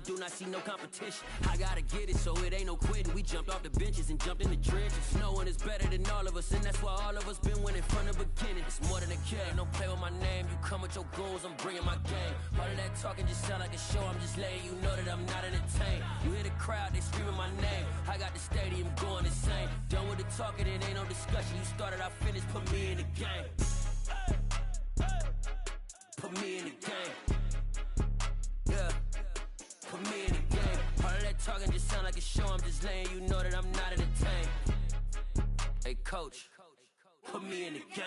do not see no competition. I gotta get it, so it ain't no quitting. We jumped off the benches and jumped in the trenches. No one is better than all of us, and that's why all of us been winning from the beginning. It's more than a game, don't play with my name. You come with your goals, I'm bringing my game. All of that talking just sound like a show, I'm just letting you know that I'm not entertained. You hear the crowd, they screaming my name. I got the stadium going insane. Done with the talking, it ain't no discussion. You started, I finished, put me in the game. Put me in the game. Yeah. Put me in the game. All of that talking just sound like a show, I'm just letting you know that I'm not entertained. Hey coach, put me in the game.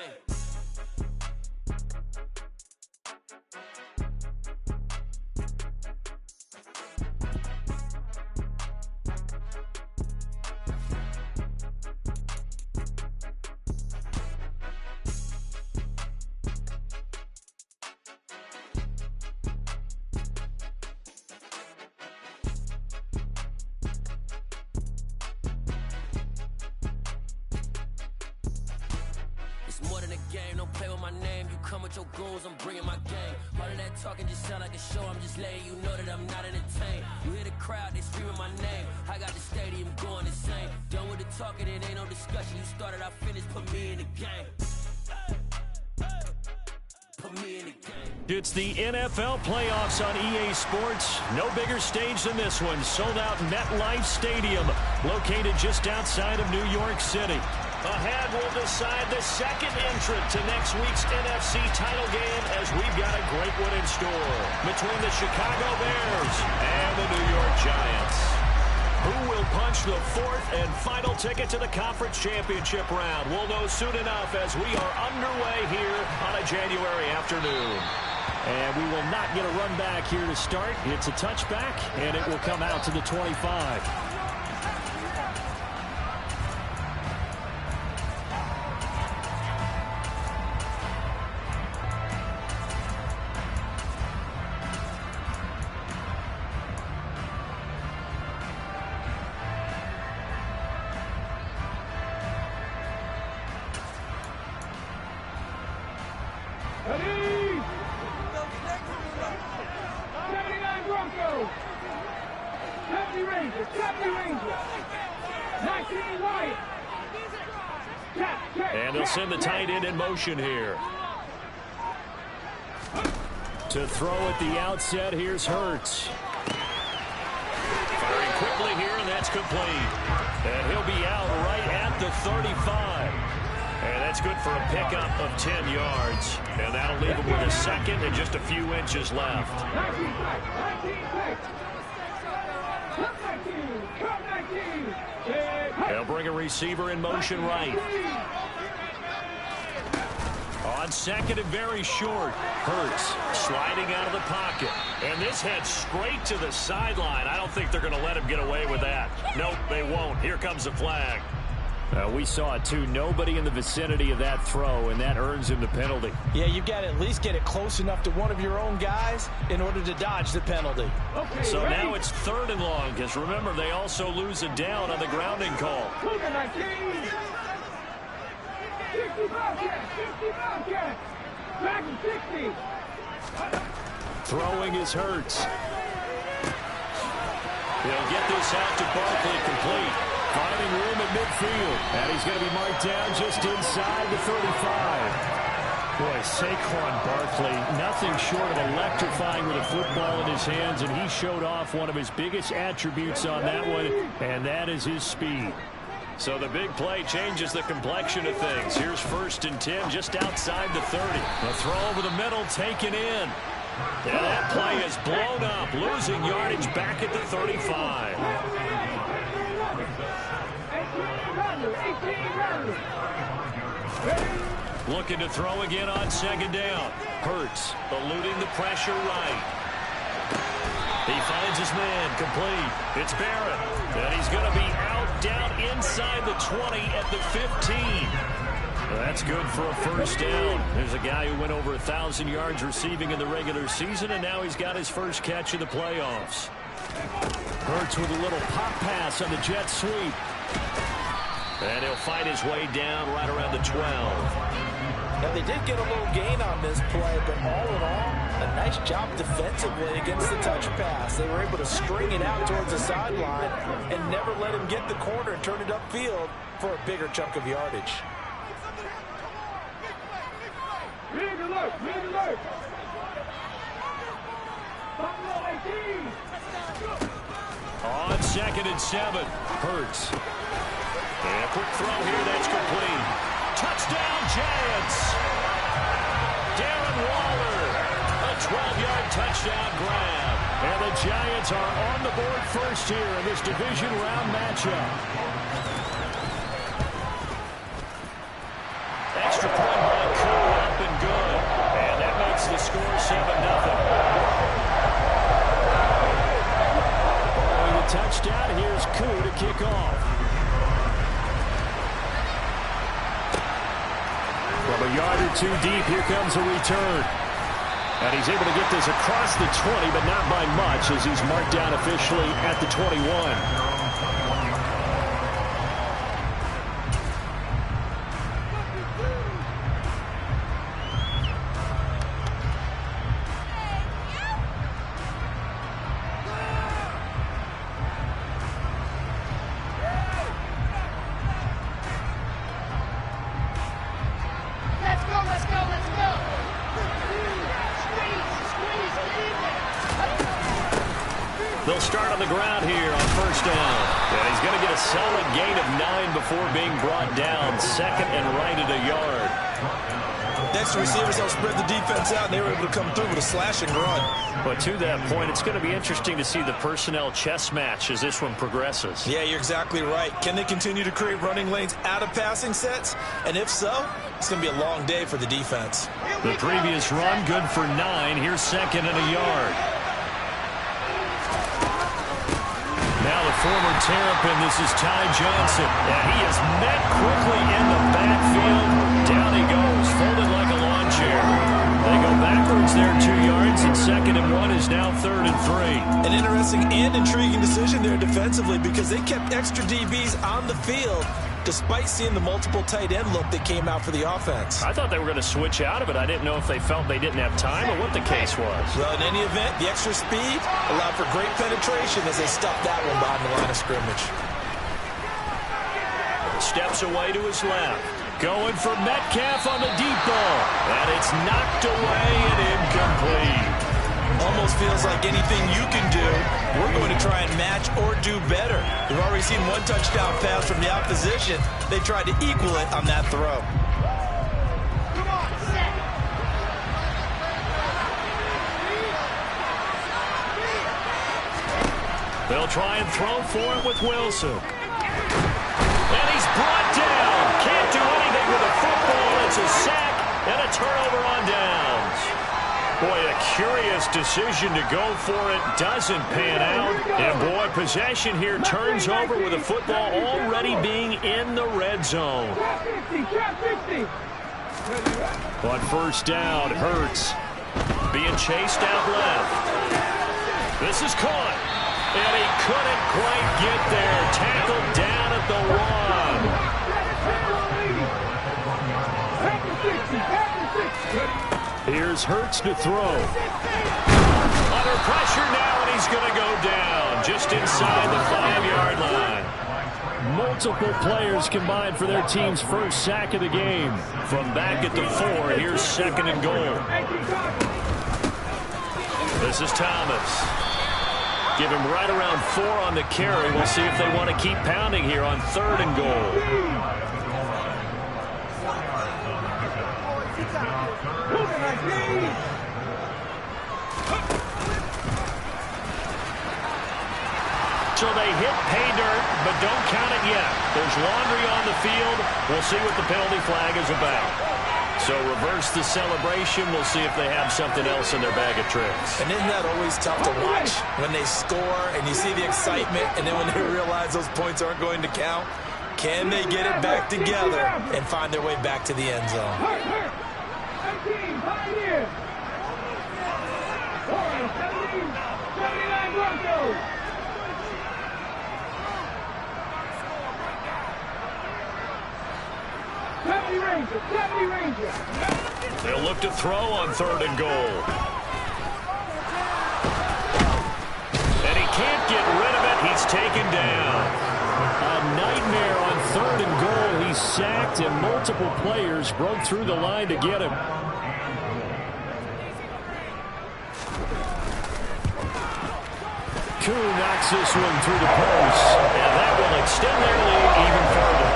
Your goals, I'm bringing my game. All of that talking just sound like a show, I'm just letting you know that I'm not entertained. You hear the crowd, they screaming my name. I got the stadium going insane. Done with the talking, it ain't no discussion. You started, I finished, put me in the game. Put me in the game. It's the NFL playoffs on EA Sports. No bigger stage than this one. Sold out MetLife Stadium, located just outside of New York City. Ahead, we'll decide the second entrant to next week's NFC title game, as we've got a great one in store between the Chicago Bears and the New York Giants. Who will punch the fourth and final ticket to the conference championship round? We'll know soon enough as we are underway here on a January afternoon. And we will not get a run back here to start. It's a touchback, and it will come out to the 25. And they'll send the tight end in motion here. To throw at the outset, here's Hurts. Firing quickly here, and that's complete. And he'll be out right at the 35. And that's good for a pickup of 10 yards. And that'll leave him with a second and just a few inches left. They'll bring a receiver in motion right. On second and very short, Hurts sliding out of the pocket. And this heads straight to the sideline. I don't think they're going to let him get away with that. Nope, they won't. Here comes the flag. We saw it too. Nobody in the vicinity of that throw, and that earns him the penalty. Yeah, you've got to at least get it close enough to one of your own guys in order to dodge the penalty. Okay, so ready? Now it's 3rd and long, because remember, they also lose a down on the grounding call. Throwing is Hurts. He'll get this out to Barkley, complete. Finding room at midfield. And he's going to be marked down just inside the 35. Boy, Saquon Barkley, nothing short of electrifying with a football in his hands, and he showed off one of his biggest attributes on that one, and that is his speed. So the big play changes the complexion of things. Here's 1st and 10 just outside the 30. The throw over the middle taken in. And that play is blown up, losing yardage back at the 35. Looking to throw again on 2nd down. Hurts eluding the pressure right. He finds his man, complete. It's Barrett. And he's going to be out down inside the 20 at the 15. Well, that's good for a 1st down. There's a guy who went over 1,000 yards receiving in the regular season, and now he's got his first catch in the playoffs. Hurts with a little pop pass on the jet sweep. And he'll fight his way down right around the 12. Now, they did get a little gain on this play, but all in all, a nice job defensively against the touch pass. They were able to string it out towards the sideline and never let him get the corner and turn it upfield for a bigger chunk of yardage. On 2nd and 7, Hurts. And a quick throw here, that's complete. Touchdown, Giants! Darren Waller, a 12-yard touchdown grab. And the Giants are on the board first here in this division round matchup. Extra point by Koo, up and good. And that makes the score 7-0. Touchdown. Here's Koo to kick off. From a yard or two deep, here comes a return. And he's able to get this across the 20, but not by much, as he's marked down officially at the 21. They'll start on the ground here on first down. And he's going to get a solid gain of 9 before being brought down. 2nd and right at a yard. Next, the receivers help spread the defense out, and they were able to come through with a slash and run. But to that point, it's going to be interesting to see the personnel chess match as this one progresses. Yeah, you're exactly right. Can they continue to create running lanes out of passing sets? And if so, it's going to be a long day for the defense. The previous run, good for 9. Here's 2nd and a yard. Now the former Terrapin, this is Ty Johnson. And he is met quickly in the backfield. Down he goes, folded like a lawn chair. They go backwards there 2 yards, and 2nd and 1 is now 3rd and 3. An interesting and intriguing decision there defensively, because they kept extra DBs on the field despite seeing the multiple tight end look that came out for the offense. I thought they were going to switch out of it. I didn't know if they felt they didn't have time or what the case was. Well, in any event, the extra speed allowed for great penetration as they stuffed that one behind the line of scrimmage. Steps away to his left. Going for Metcalf on the deep ball. And it's knocked away and incomplete. Almost feels like anything you can do, we're going to try and match or do better. We've already seen one touchdown pass from the opposition. They tried to equal it on that throw. They'll try and throw for it with Wilson. And he's brought down. Can't do anything with a football. It's a sack and a turnover on downs. Boy, a curious decision to go for it. Doesn't pan out. And boy, possession here turns over with a football already being in the red zone. On first down, Hurts being chased out left. This is caught. And he couldn't quite get there. Tackled down at the 1. Here's Hurts to throw. Under pressure now, and he's going to go down just inside the 5-yard line. Multiple players combined for their team's first sack of the game. From back at the 4, here's 2nd and goal. This is Thomas. Give him right around 4 on the carry. We'll see if they want to keep pounding here on 3rd and goal. So they hit pay dirt, but don't count it yet. There's laundry on the field. We'll see what the penalty flag is about. So reverse the celebration. We'll see if they have something else in their bag of tricks. And isn't that always tough to watch when they score and you see the excitement, and then when they realize those points aren't going to count? Can they get it back together and find their way back to the end zone? They'll look to throw on 3rd and goal. And he can't get rid of it. He's taken down. A nightmare on 3rd and goal. He's sacked, and multiple players broke through the line to get him. Koo knocks this one through the post, and that will extend their lead even further.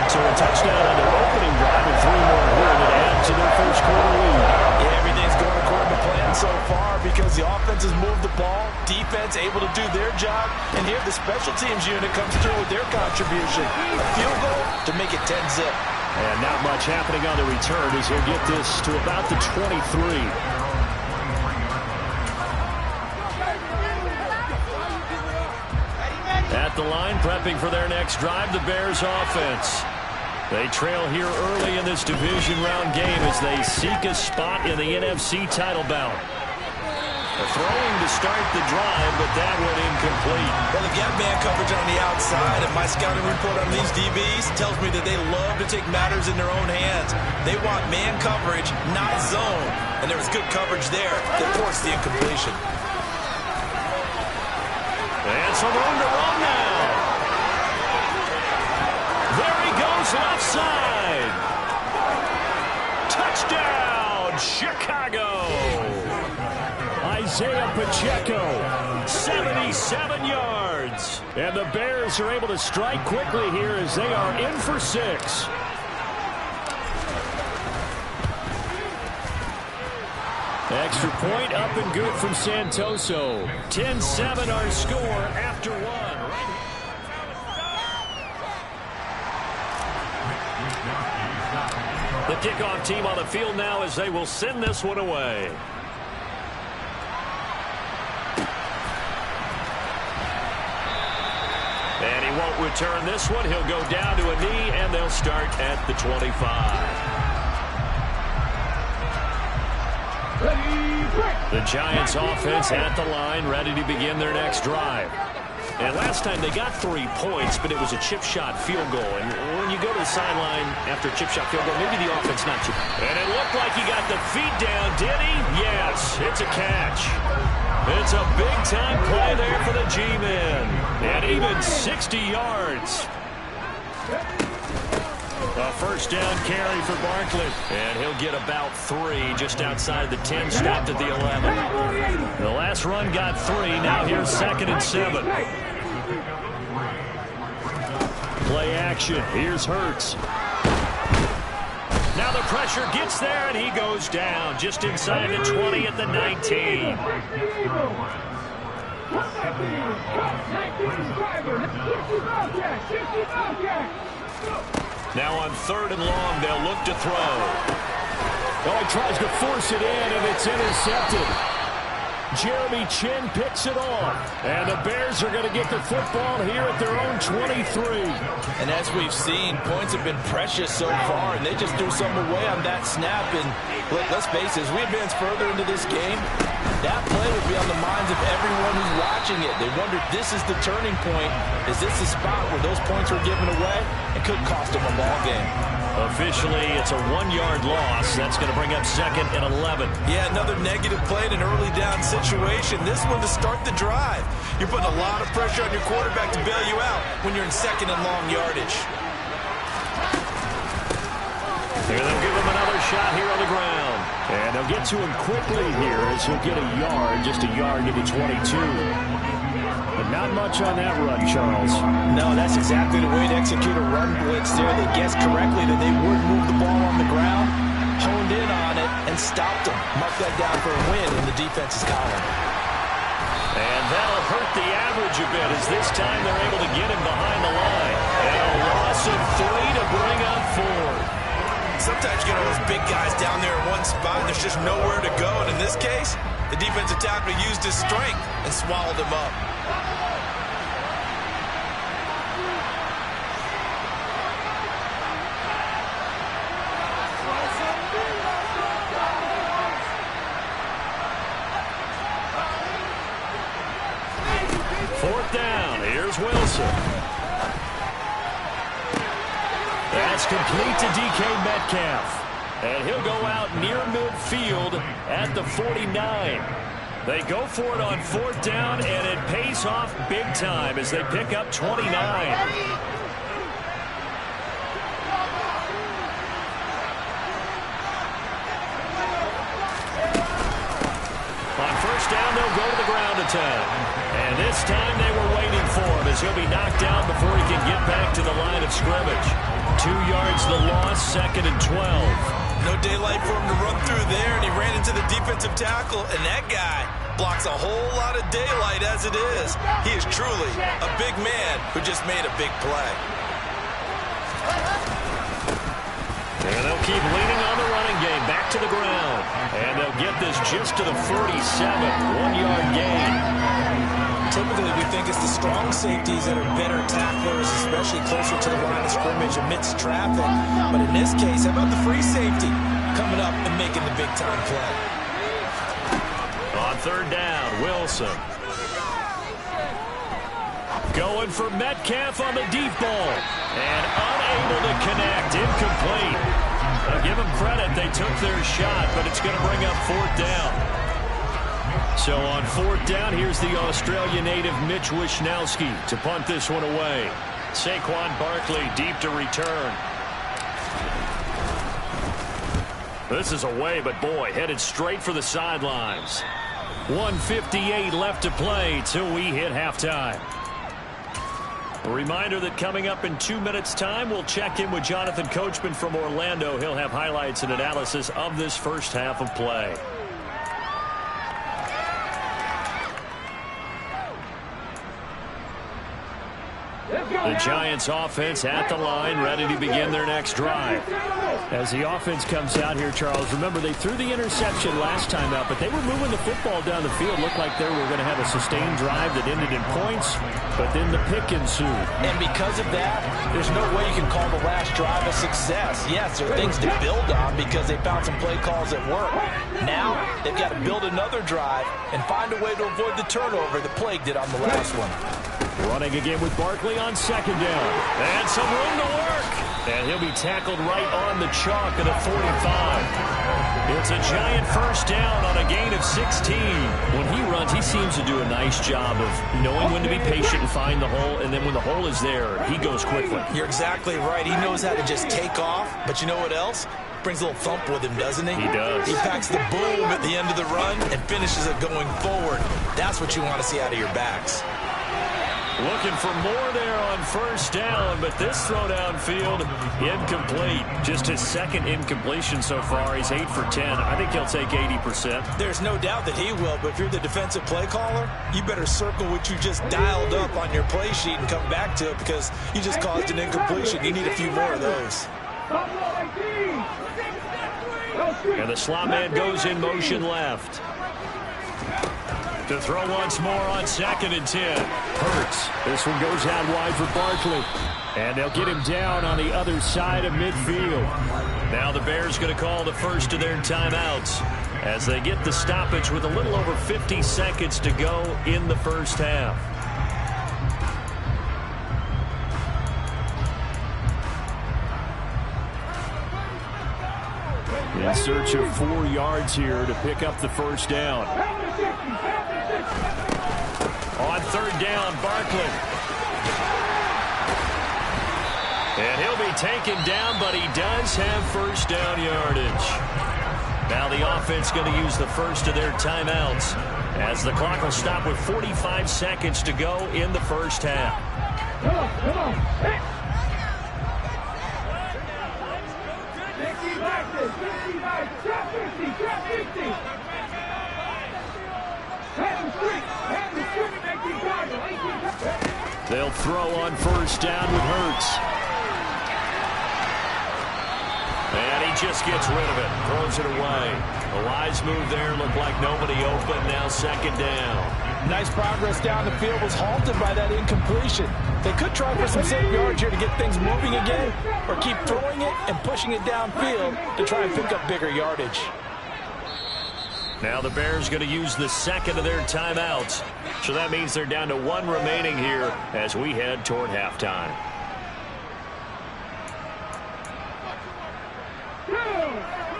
So a touchdown on their opening drive and 3 more here to add to their first quarter lead. Yeah, everything's going according to plan so far because the offense has moved the ball, defense able to do their job, and here the special teams unit comes through with their contribution. A field goal to make it 10-zip. And not much happening on the return as he'll get this to about the 23. At the line, prepping for their next drive, the Bears offense. They trail here early in this division round game as they seek a spot in the NFC title bout. Throwing to start the drive, but that went incomplete. Well, they got man coverage on the outside, and my scouting report on these DBs tells me that they love to take matters in their own hands. They want man coverage, not zone. And there was good coverage there that forced the incompletion. And some room to run now. There he goes left side. Touchdown, Chicago. Isaiah Pacheco, 77 yards. And the Bears are able to strike quickly here as they are in for 6. Extra point up and good from Santoso. 10-7 our score after 1. The kickoff team on the field now as they will send this one away. And he won't return this one. He'll go down to a knee, and they'll start at the 25. The Giants offense at the line, ready to begin their next drive. And last time they got 3 points, but it was a chip shot field goal. And when you go to the sideline after a chip shot field goal, maybe the offense not too. And it looked like he got the feet down, did he? Yes, it's a catch. It's a big-time play there for the G-men. And even 60 yards. A first down carry for Barkley. And he'll get about 3 just outside the 10, stopped at the 11. The last run got 3. Now here's 2nd and 7. Play action. Here's Hurts. Now the pressure gets there, and he goes down just inside the 20 at the 19. Now on 3rd and long, they'll look to throw. Oh, he tries to force it in, and it's intercepted. Jeremy Chinn picks it off. And the Bears are going to get the football here at their own 23. And as we've seen, points have been precious so far, and they just threw some away on that snap. And let's face it, as we advance further into this game, that play will be on the minds of everyone who's watching it. They wonder, this is the turning point. Is this the spot where those points were given away? It could cost them a ball game. Officially, it's a 1-yard loss. That's going to bring up 2nd and 11. Yeah, another negative play in an early down situation. This one to start the drive. You're putting a lot of pressure on your quarterback to bail you out when you're in 2nd and long yardage. Here they'll give him another shot here on the ground. And they'll get to him quickly here as he'll get a yard, just a yard to the 22. But not much on that run, Charles. No, that's exactly the way to execute a run blitz there. They guessed correctly that they would move the ball on the ground, honed in on it, and stopped them. Mark that down for a win in the defense's column. And that'll hurt the average a bit as this time they're able to get him behind the line. And a loss of 3 to bring up 4. Sometimes you get all those big guys down there in one spot and there's just nowhere to go. And in this case, the defensive tackle used his strength and swallowed him up. Fourth down. Here's Wilson. That's complete to DK Metcalf. And he'll go out near midfield at the 49. They go for it on 4th down, and it pays off big time as they pick up 29. On 1st down, they'll go to the ground attack. And this time they were waiting for him as he'll be knocked down before he can get back to the line of scrimmage. 2 yards the loss, 2nd and 12. No daylight for him to run through there, and he ran into the defensive tackle, and that guy blocks a whole lot of daylight as it is. He is truly a big man who just made a big play. And they'll keep leaning on the running game, back to the ground. And they'll get this just to the 47, 1-yard gain. Typically, we think it's the strong safeties that are better tacklers, especially closer to the line of scrimmage amidst traffic. But in this case, how about the free safety coming up and making the big-time play? On 3rd down, Wilson. Going for Metcalf on the deep ball. And unable to connect, incomplete. I'll give them credit, they took their shot, but it's going to bring up 4th down. So on 4th down, here's the Australia native Mitch Wishnowsky to punt this one away. Saquon Barkley deep to return. This is away, but boy, headed straight for the sidelines. 1:58 left to play till we hit halftime. A reminder that coming up in 2 minutes' time, we'll check in with Jonathan Coachman from Orlando. He'll have highlights and analysis of this first half of play. The Giants offense at the line, ready to begin their next drive. As the offense comes out here, Charles, remember they threw the interception last time out, but they were moving the football down the field. Looked like they were going to have a sustained drive that ended in points, but then the pick ensued. And because of that, there's no way you can call the last drive a success. Yes, there are things to build on because they found some play calls that work. Now, they've got to build another drive and find a way to avoid the turnover the Plague did on the last one. Running again with Barkley on 2nd down. And some room to work. And he'll be tackled right on the chalk at the 45. It's a giant 1st down on a gain of 16. When he runs, he seems to do a nice job of knowing when to be patient and find the hole. And then when the hole is there, he goes quickly. You're exactly right. He knows how to just take off. But you know what else? Brings a little thump with him, doesn't he? He does. He packs the boom at the end of the run and finishes it going forward. That's what you want to see out of your backs. Looking for more there on 1st down, but this throw downfield incomplete. Just his 2nd incompletion so far. He's 8 for 10. I think he'll take 80%. There's no doubt that he will, but if you're the defensive play caller, you better circle what you just dialed up on your play sheet and come back to it because you just caused an incompletion. You need a few more of those. And the slot man goes in motion left. To throw once more on 2nd and 10. Hurts. This one goes out wide for Barkley. And they'll get him down on the other side of midfield. Now the Bears going to call the first of their timeouts as they get the stoppage with a little over 50 seconds to go in the first half. In search of 4 yards here to pick up the 1st down. On 3rd down, Barkley. And he'll be taken down, but he does have 1st down yardage. Now the offense going to use the first of their timeouts as the clock will stop with 45 seconds to go in the first half. Come on. Hey. They'll throw on 1st down with Hurts. And he just gets rid of it. Throws it away. A wise move there. Looked like nobody open. Now 2nd down. Nice progress down the field was halted by that incompletion. They could try for some safe yards here to get things moving again, or keep throwing it and pushing it downfield to try and pick up bigger yardage. Now the Bears going to use the 2nd of their timeouts. So that means they're down to 1 remaining here as we head toward halftime.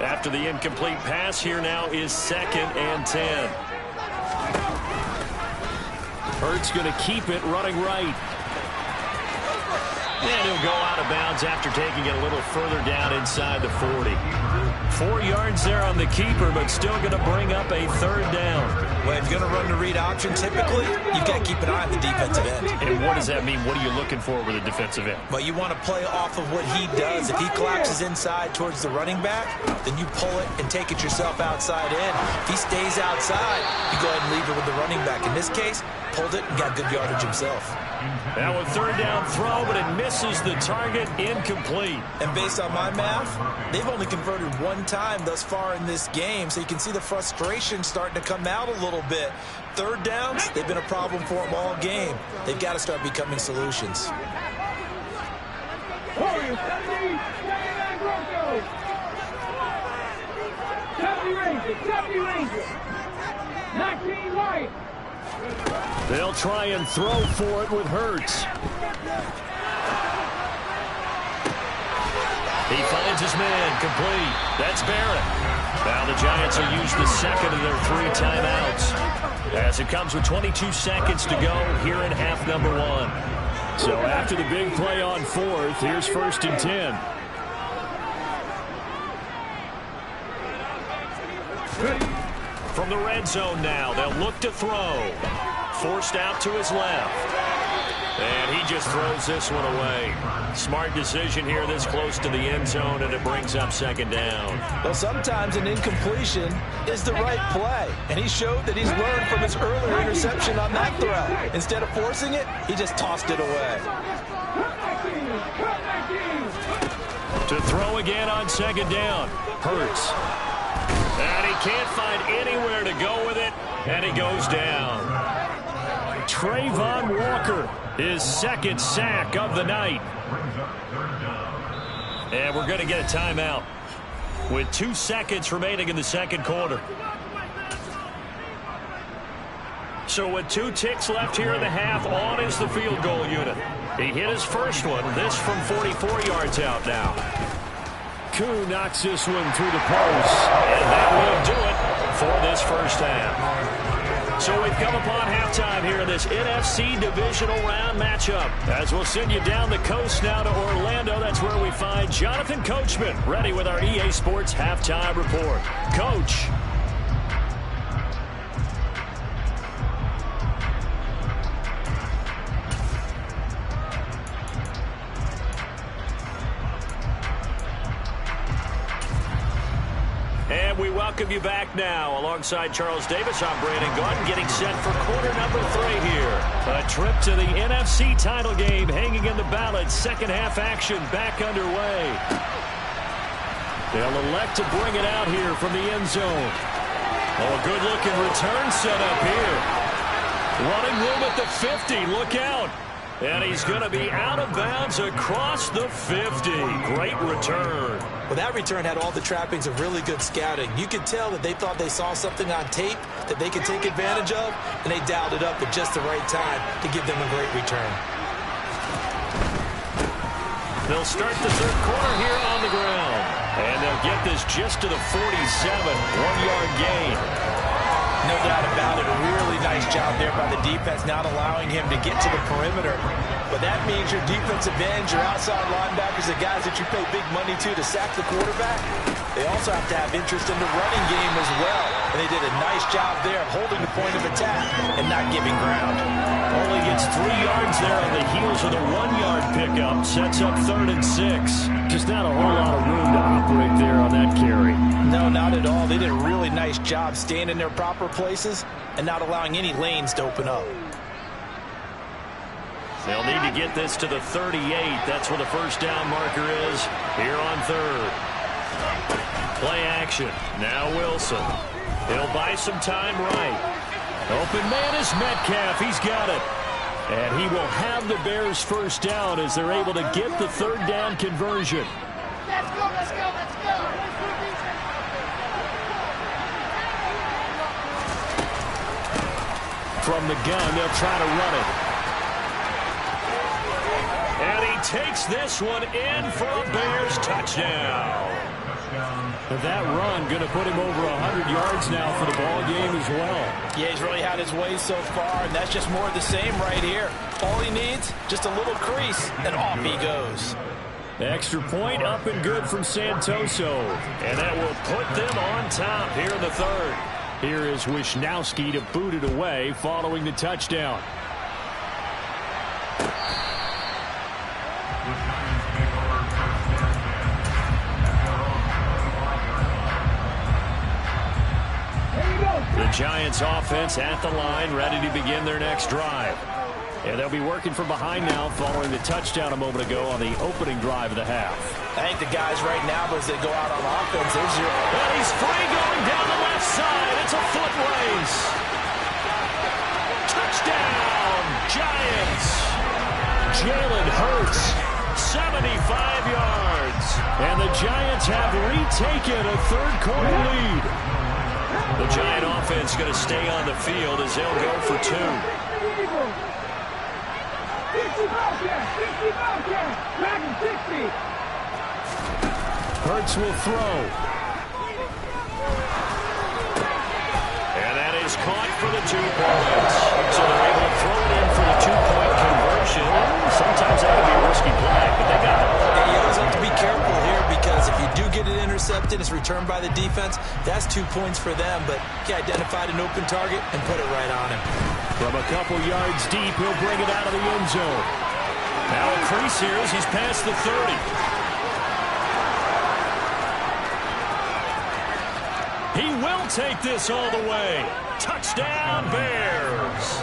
After the incomplete pass, here now is 2nd and 10. Hurts going to keep it running right. And he'll go out of bounds after taking it a little further down inside the 40. 4 yards there on the keeper, but still going to bring up a 3rd down. Well, if you're going to run the read option, typically, you've got to keep an eye on the defensive end. And what does that mean? What are you looking for with a defensive end? Well, you want to play off of what he does. If he collapses inside towards the running back, then you pull it and take it yourself outside in. If he stays outside, you go ahead and leave it with the running back. In this case, pulled it and got good yardage himself. Now a 3rd down throw, but it misses the target, incomplete. And based on my math, they've only converted 1 time thus far in this game, so you can see the frustration starting to come out a little bit. 3rd downs, they've been a problem for them all game. They've got to start becoming solutions. Warriors, 79 Broncos. 70 Rangers. 19 Lions. They'll try and throw for it with Hurts. He finds his man, complete. That's Barrett. Now the Giants will use the 2nd of their 3 timeouts as it comes with 22 seconds to go here in half number 1. So after the big play on 4th, here's 1st and 10. From the red zone now, they'll look to throw. Forced out to his left. And he just throws this one away. Smart decision here this close to the end zone, and it brings up 2nd down. Well, sometimes an incompletion is the right play. And he showed that he's learned from his earlier interception on that throw. Instead of forcing it, he just tossed it away. To throw again on 2nd down. Hurts. And he can't find anywhere to go with it, and he goes down. Trayvon Walker, his 2nd sack of the night. And we're going to get a timeout with 2 seconds remaining in the 2nd quarter. So with 2 ticks left here in the half, on is the field goal unit. He hit his first one, this from 44 yards out now. Koo knocks this one through the post, and that will do it for this first half. So we've come upon halftime here in this NFC Divisional Round matchup. As we'll send you down the coast now to Orlando, that's where we find Jonathan Coachman, ready with our EA Sports Halftime Report. Coach. And we welcome you back now. Alongside Charles Davis, I'm Brandon Gaudin, getting set for quarter number 3 here. A trip to the NFC title game hanging in the balance. 2nd half action back underway. They'll elect to bring it out here from the end zone. Oh, a good-looking return set up here. Running room at the 50. Look out. And he's going to be out of bounds across the 50. Great return. Well, that return had all the trappings of really good scouting. You could tell that they thought they saw something on tape that they could take advantage of, and they dialed it up at just the right time to give them a great return. They'll start the 3rd quarter here on the ground. And they'll get this just to the 47. 1-yard gain. No doubt about it. A really nice job there by the defense, not allowing him to get to the perimeter. But that means your defensive ends, your outside linebackers, the guys that you pay big money to sack the quarterback, they also have to have interest in the running game as well. And they did a nice job there of holding the point of attack and not giving ground. Only gets 3 yards there on the heels of the 1-yard pickup. Sets up 3rd and 6. Just not a whole lot of room to operate there on that carry. No, not at all. They did a really nice job staying in their proper places and not allowing any lanes to open up. They'll need to get this to the 38. That's where the first down marker is here on 3rd. Play action. Now Wilson. He'll buy some time right. Open man is Metcalf. He's got it. And he will have the Bears first down as they're able to get the 3rd down conversion. Let's go, let's go, let's go. From the gun, they'll try to run it. And he takes this one in for a Bears touchdown. That run going to put him over 100 yards now for the ball game as well. Yeah, he's really had his way so far, and that's just more of the same right here. All he needs, just a little crease, and off he goes. Extra point up and good from Santoso. And that will put them on top here in the third. Here is Wisnowski to boot it away following the touchdown. The Giants offense at the line, ready to begin their next drive. And they'll be working from behind now following the touchdown a moment ago on the opening drive of the half. I think the guys right now, as they go out on offense, there's your... And he's free going down the left side. It's a foot race. Touchdown, Giants. Jalen Hurts, 75 yards. And the Giants have retaken a third-quarter lead. The Giant offense going to stay on the field as they'll go for two. 60 Bobcats, Dragon 60. Hurts will throw. And that is caught for the 2 points. So they're able to throw it in for the 2-point conversion. Sometimes that would be a risky play, but they got it. Yeah, you always have to be careful here because if you do get it intercepted, it's returned by the defense. That's 2 points for them, but he identified an open target and put it right on him. From a couple yards deep, he'll bring it out of the end zone. Now a crease here as he's past the 30. He will take this all the way. Touchdown, Bears.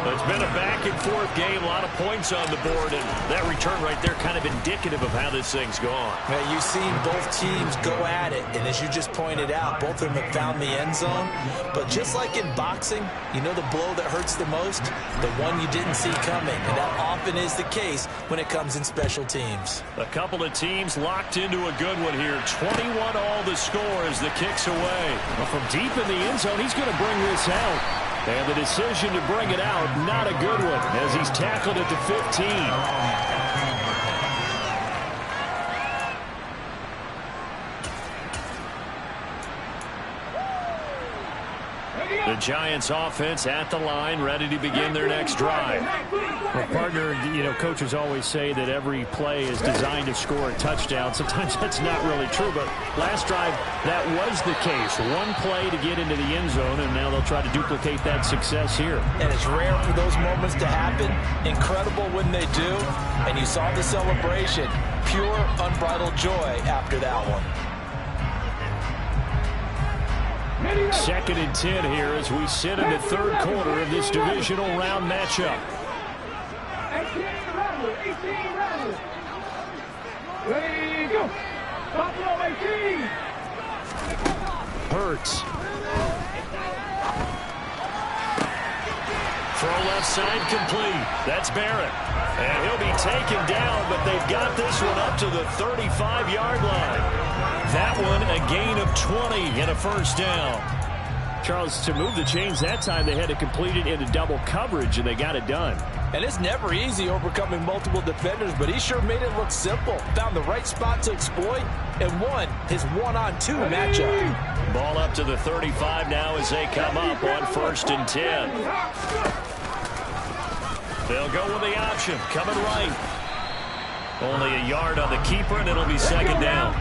It's been a back-and-forth game, a lot of points on the board, and that return right there kind of indicative of how this thing's gone. Now, you've seen both teams go at it, and as you just pointed out, both of them have found the end zone. But just like in boxing, you know the blow that hurts the most? The one you didn't see coming, and that often is the case when it comes in special teams. A couple of teams locked into a good one here. 21 all the score as the kick's away. Well, from deep in the end zone, he's going to bring this out. And the decision to bring it out, not a good one, as he's tackled at the 15. The Giants offense at the line, ready to begin their next drive. Well, partner, you know, coaches always say that every play is designed to score a touchdown. Sometimes that's not really true, but last drive, that was the case. One play to get into the end zone, and now they'll try to duplicate that success here. And it's rare for those moments to happen. Incredible when they do. And you saw the celebration. Pure, unbridled joy after that one. 2nd and 10 here as we sit in the third quarter of this divisional round matchup. 18 Rebels. Ready, go. Buffalo 18. Hurts. Throw left side complete. That's Barrett. And he'll be taken down, but they've got this one up to the 35-yard line. That one a gain of 20 and a first down. Charles, to move the chains that time, they had to complete it into double coverage, and they got it done. And it's never easy overcoming multiple defenders, but he sure made it look simple. Found the right spot to exploit and won his one-on-two matchup. Ball up to the 35 now as they come up on 1st and 10. They'll go with the option, coming right. Only a yard on the keeper, and it'll be 2nd down.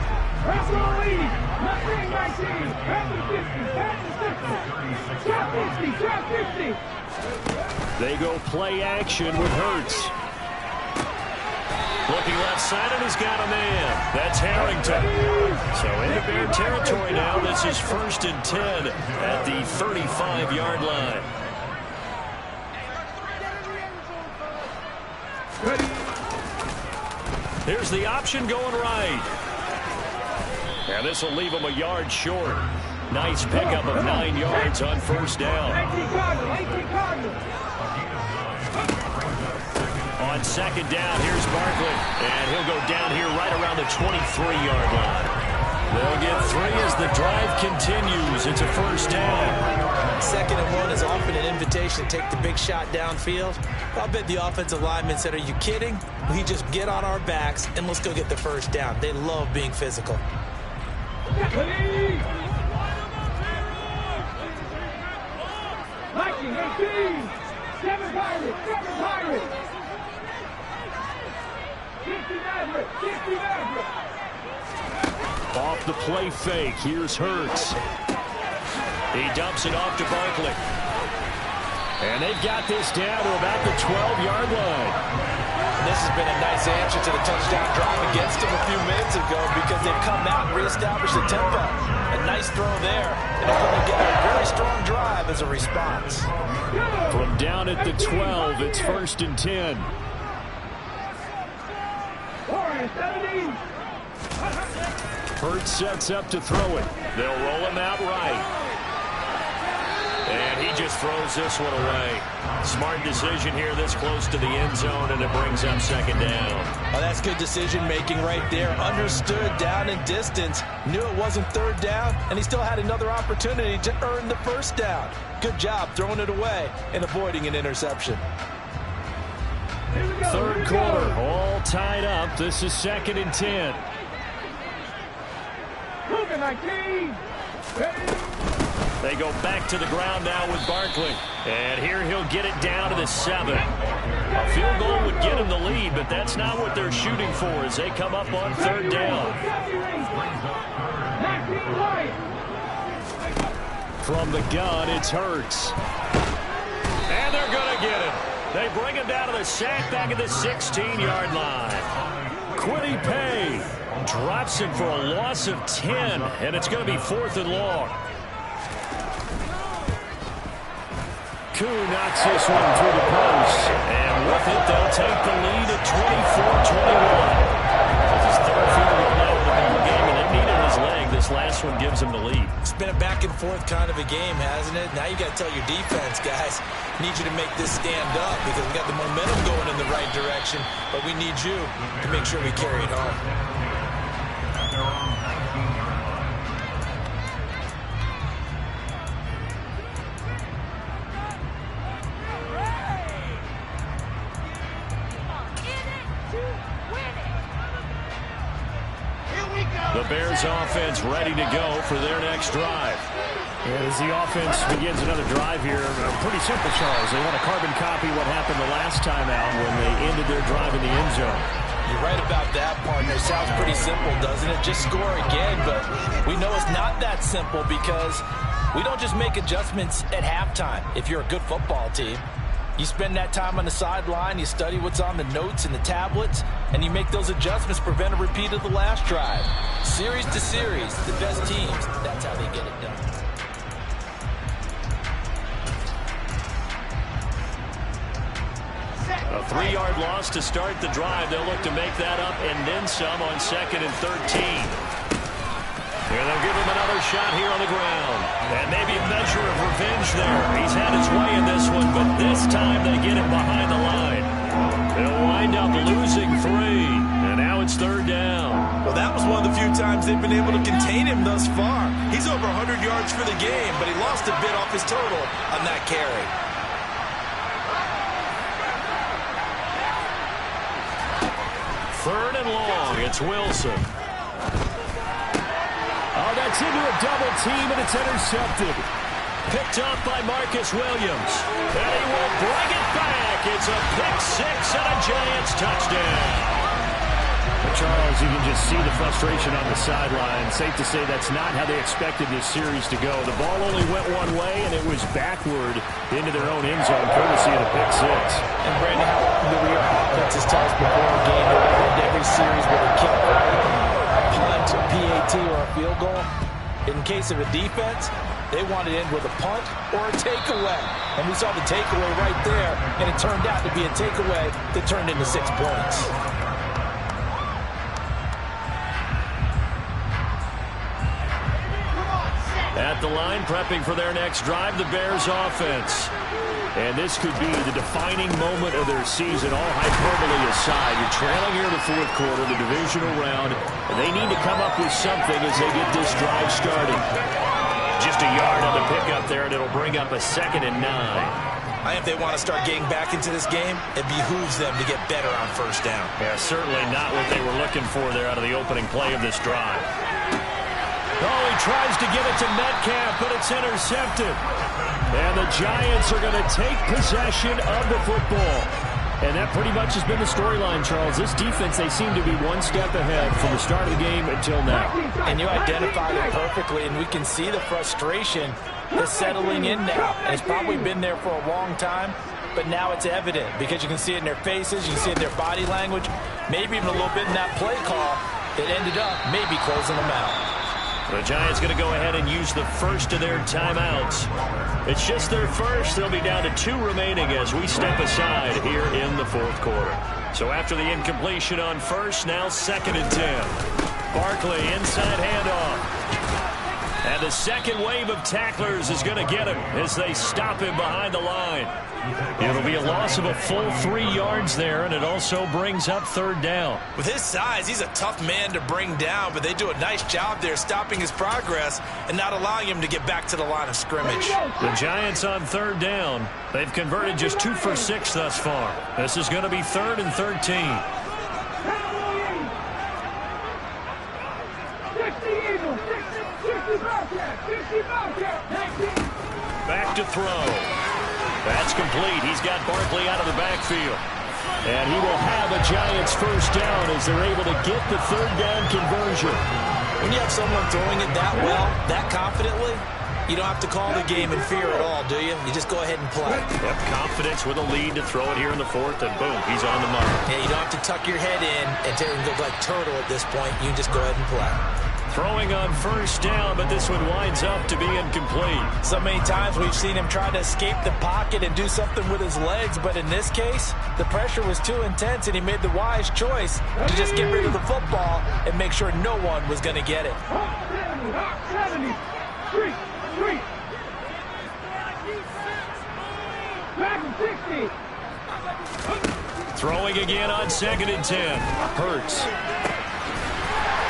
They go play action with Hurts. Looking left side, and he's got a man. That's Harrington. So into Bear territory now. This is 1st and 10 at the 35-yard line. Here's the option going right. And this will leave him a yard short. Nice pickup of 9 yards on 1st down. On 2nd down, here's Barkley. And he'll go down here right around the 23-yard line. They'll get 3 as the drive continues. It's a 1st down. 2nd and 1 is often an invitation to take the big shot downfield. I'll bet the offensive lineman said, are you kidding? We just get on our backs and let's go get the first down. They love being physical. 19-18. 7 Pirates. 7 Pirates. 60 Maverick. 60 Maverick. Off the play fake. Here's Hurts. He dumps it off to Barkley. And they've got this down to about the 12-yard line. This has been a nice answer to the touchdown drive against them a few minutes ago because they've come out and reestablished the tempo. A nice throw there, and they're going to get a very strong drive as a response. From down at the 12, it's 1st and 10. 4-17. Hurts sets up to throw it. They'll roll him out right. And he just throws this one away. Smart decision here this close to the end zone, and it brings up 2nd down. Oh, that's good decision-making right there. Understood down and distance. Knew it wasn't 3rd down, and he still had another opportunity to earn the 1st down. Good job throwing it away and avoiding an interception. 3rd quarter, all tied up. This is 2nd and 10. Cougar 19. Ready? They go back to the ground now with Barkley. And here he'll get it down to the 7. A field goal would get him the lead, but that's not what they're shooting for as they come up on 3rd down. From the gun, it's Hurts. And they're going to get him. They bring him down to the sack back at the 16-yard line. Kwity Paye drops him for a loss of 10, and it's going to be 4th and long. Koo knocks this one through the post. And with it, they'll take the lead at 24-21. This is 3rd field goal now in the ball game, and they needed his leg. This last one gives him the lead. It's been a back-and-forth kind of a game, hasn't it? Now you got to tell your defense, guys, need you to make this stand up because we got the momentum going in the right direction, but we need you to make sure we carry it home. The Bears offense ready to go for their next drive. And as the offense begins another drive here, pretty simple, Charles. They want to carbon copy what happened the last time out when they ended their drive in the end zone. You're right about that, partner. Sounds pretty simple, doesn't it? Just score again, but we know it's not that simple because we don't just make adjustments at halftime. If you're a good football team, you spend that time on the sideline, you study what's on the notes and the tablets, and you make those adjustments, prevent a repeat of the last drive. Series to series, the best teams, that's how they get it done. A 3-yard loss to start the drive. They'll look to make that up and then some on 2nd and 13. And they'll give him another shot here on the ground. And maybe a measure of revenge there. He's had his way in this one, but this time they get him behind the line. They'll wind up losing 3. And now it's 3rd down. Well, that was one of the few times they've been able to contain him thus far. He's over 100 yards for the game, but he lost a bit off his total on that carry. 3rd and long. It's Wilson. Oh, that's into a double team, and it's intercepted. Picked off by Marcus Williams. And he will bring it back. It's a pick 6 and a Giants touchdown. Charles, you can just see the frustration on the sideline. Safe to say that's not how they expected this series to go. The ball only went one way, and it was backward into their own end zone, courtesy of the pick 6. And Brandon, how often do we hear offenses tell us before a game that we end every series with a kick, a punt, a PAT, or a field goal? In case of a defense, they want to end with a punt or a takeaway. And we saw the takeaway right there, and it turned out to be a takeaway that turned into 6 points. At the line, prepping for their next drive, the Bears offense. And this could be the defining moment of their season, all hyperbole aside. You're trailing here in the 4th quarter, the divisional round, and they need to come up with something as they get this drive started. Just a yard on the pickup there, and it'll bring up a 2nd and 9. I think if they want to start getting back into this game, it behooves them to get better on first down. Yeah, certainly not what they were looking for there out of the opening play of this drive. Oh, he tries to give it to Metcalf, but it's intercepted. And the Giants are going to take possession of the football. And that pretty much has been the storyline, Charles. This defense, they seem to be one step ahead from the start of the game until now. And you identified it perfectly, and we can see the frustration that's settling in now. And it's probably been there for a long time, but now it's evident because you can see it in their faces, you can see it in their body language, maybe even a little bit in that play call that ended up maybe closing them out. The Giants going to go ahead and use the first of their timeouts. It's just their first. They'll be down to 2 remaining as we step aside here in the 4th quarter. So after the incompletion on first, now 2nd and 10. Barkley inside handoff. And the second wave of tacklers is going to get him as they stop him behind the line. It'll be a loss of a full 3 yards there, and it also brings up 3rd down. With his size, he's a tough man to bring down, but they do a nice job there stopping his progress and not allowing him to get back to the line of scrimmage. The Giants on 3rd down. They've converted just 2 for 6 thus far. This is going to be 3rd and 13. Back to throw. That's complete. He's got Barkley out of the backfield. And he will have a Giants first down as they're able to get the 3rd down conversion. When you have someone throwing it that well, that confidently, you don't have to call the game in fear at all, do you? You just go ahead and play. Yep, confidence with a lead to throw it here in the 4th, and boom, he's on the mark. Yeah, you don't have to tuck your head in and look like turtle at this point. You just go ahead and play. Throwing on first down, but this one winds up to be incomplete. So many times we've seen him try to escape the pocket and do something with his legs, but in this case, the pressure was too intense, and he made the wise choice to just get rid of the football and make sure no one was going to get it. 70, 3. Back 60. Throwing again on 2nd and 10. Hurts.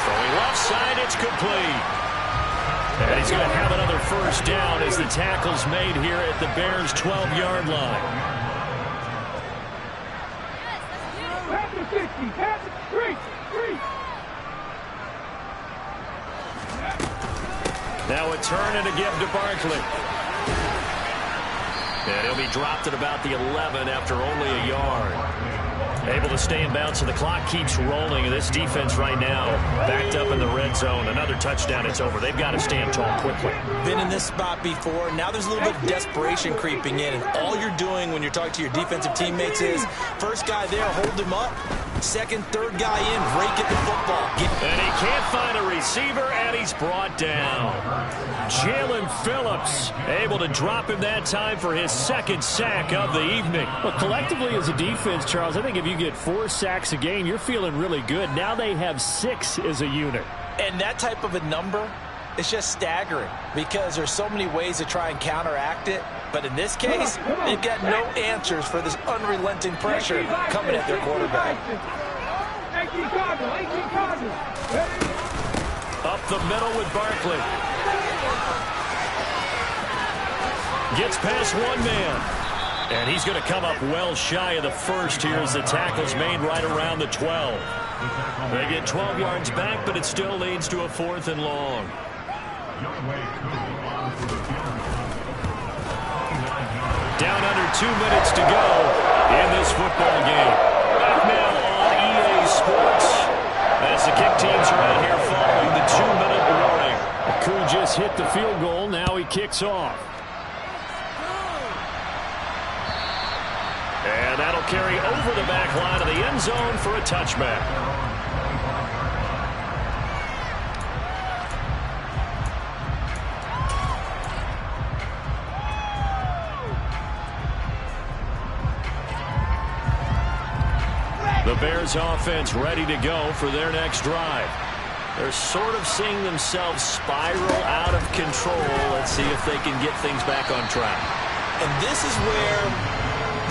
Throwing left side, it's complete. And he's going to have another first down as the tackle's made here at the Bears' 12-yard line. Back to 60. 3. Now a turn and a give to Barkley. And he'll be dropped at about the 11 after only a yard. Able to stay in bounds, so the clock keeps rolling. This defense right now backed up in the red zone. Another touchdown, it's over. They've got to stand tall quickly. Been in this spot before. Now there's a little bit of desperation creeping in, and all you're doing when you're talking to your defensive teammates is first guy there, hold him up. Second, third guy in, rake at the football. And he can't find a receiver, and he's brought down. Jalen Phillips able to drop him that time for his 2nd sack of the evening. Well, collectively as a defense, Charles, I think if you get 4 sacks a game, you're feeling really good. Now they have 6 as a unit. And that type of a number is just staggering because there's so many ways to try and counteract it. But in this case, they've got no answers for this unrelenting pressure coming at their quarterback. 18 Cardinals. Up the middle with Barkley. Gets past one man. And he's going to come up well shy of the first here as the tackle's made right around the 12. They get 12 yards back, but it still leads to a 4th and long. Down under 2 minutes to go in this football game. Back now on EA Sports as the kick teams are out here following the 2-minute warning. Kuhn just hit the field goal. Now he kicks off. And that'll carry over the back line of the end zone for a touchback. The Bears offense ready to go for their next drive. They're sort of seeing themselves spiral out of control. Let's see if they can get things back on track. And this is where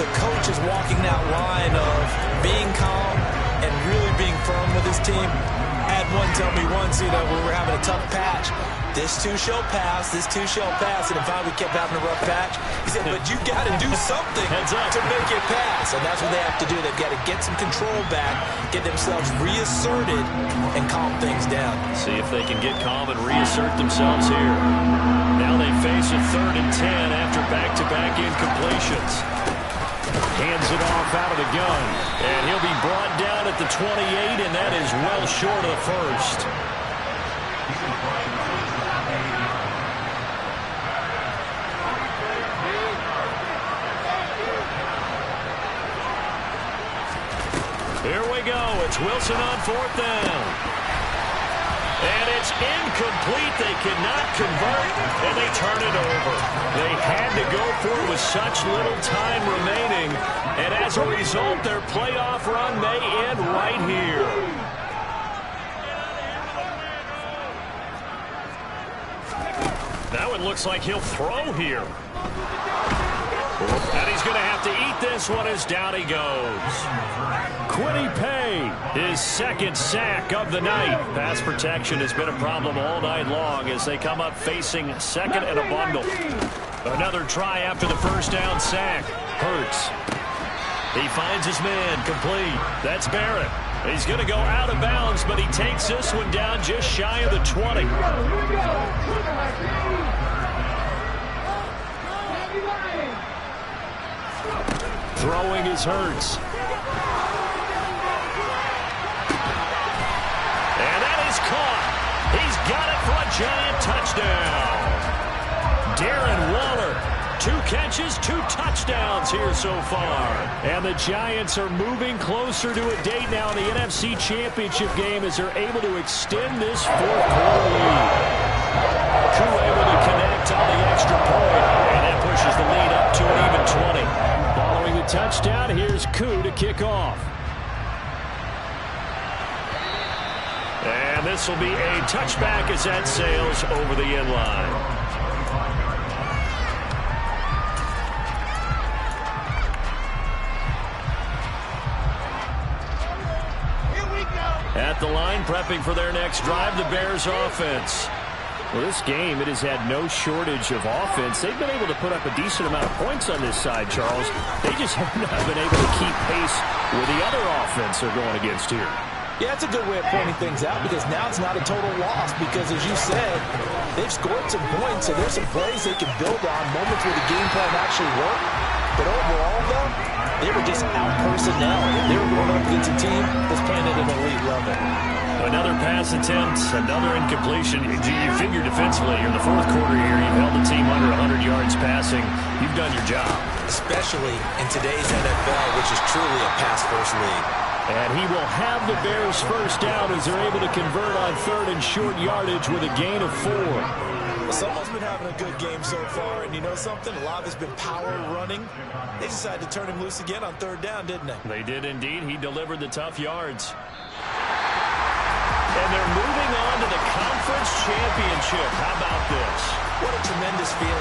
the coach is walking that line of being calm and really being firm with his team. had one tell me once, we were having a tough patch. This too shall pass, this too shall pass. And finally we kept having a rough patch. He said, but you got to do something to make it pass. And that's what they have to do. They've got to get some control back, get themselves reasserted, and calm things down. See if they can get calm and reassert themselves here. Now they face a 3rd and 10 after back-to-back incompletions. Hands it off out of the gun. And he'll be brought down at the 28, and that is well short of the first. Here we go. It's Wilson on 4th down. And it's incomplete. They cannot convert, and they turn it over. They had to go for it with such little time remaining. And as a result, their playoff run may end right here. Now it looks like he'll throw here. And he's going to have to eat this one as down he goes. Kwity Paye, his 2nd sack of the night. Pass protection has been a problem all night long as they come up facing 2nd and a bundle. Another try after the 1st down sack. Hurts. He finds his man complete. That's Barrett. He's going to go out of bounds, but he takes this one down just shy of the 20. Throwing is Hurts. And that is caught. He's got it for a giant touchdown. Darren Waller, 2 catches, 2 touchdowns here so far. And the Giants are moving closer to a date now in the NFC Championship game as they're able to extend this 4th quarter lead. Koo able to connect on the extra point, and that pushes the lead up to an even 20. Following the touchdown, here's Koo to kick off. And this will be a touchback as that sails over the end line. At the line, prepping for their next drive, the Bears offense. Well, this game, it has had no shortage of offense. They've been able to put up a decent amount of points on this side, Charles. They just have not been able to keep pace with the other offense they're going against here. Yeah, that's a good way of pointing things out because now it's not a total loss because, as you said, they've scored some points, and there's some plays they can build on, moments where the game plan actually worked. But overall, though, they were just out-personnel. They were going up against a team that's playing at an elite level. Another pass attempt, another incompletion. You figure defensively in the 4th quarter here, you've held the team under 100 yards passing. You've done your job. Especially in today's NFL, which is truly a pass-first league. And he will have the Bears 1st down as they're able to convert on 3rd and short yardage with a gain of 4. Well, someone's been having a good game so far, and you know something? A lot of it's been power running. They decided to turn him loose again on 3rd down, didn't they? They did indeed. He delivered the tough yards. And they're moving on to the conference championship. How about this? What a tremendous feeling.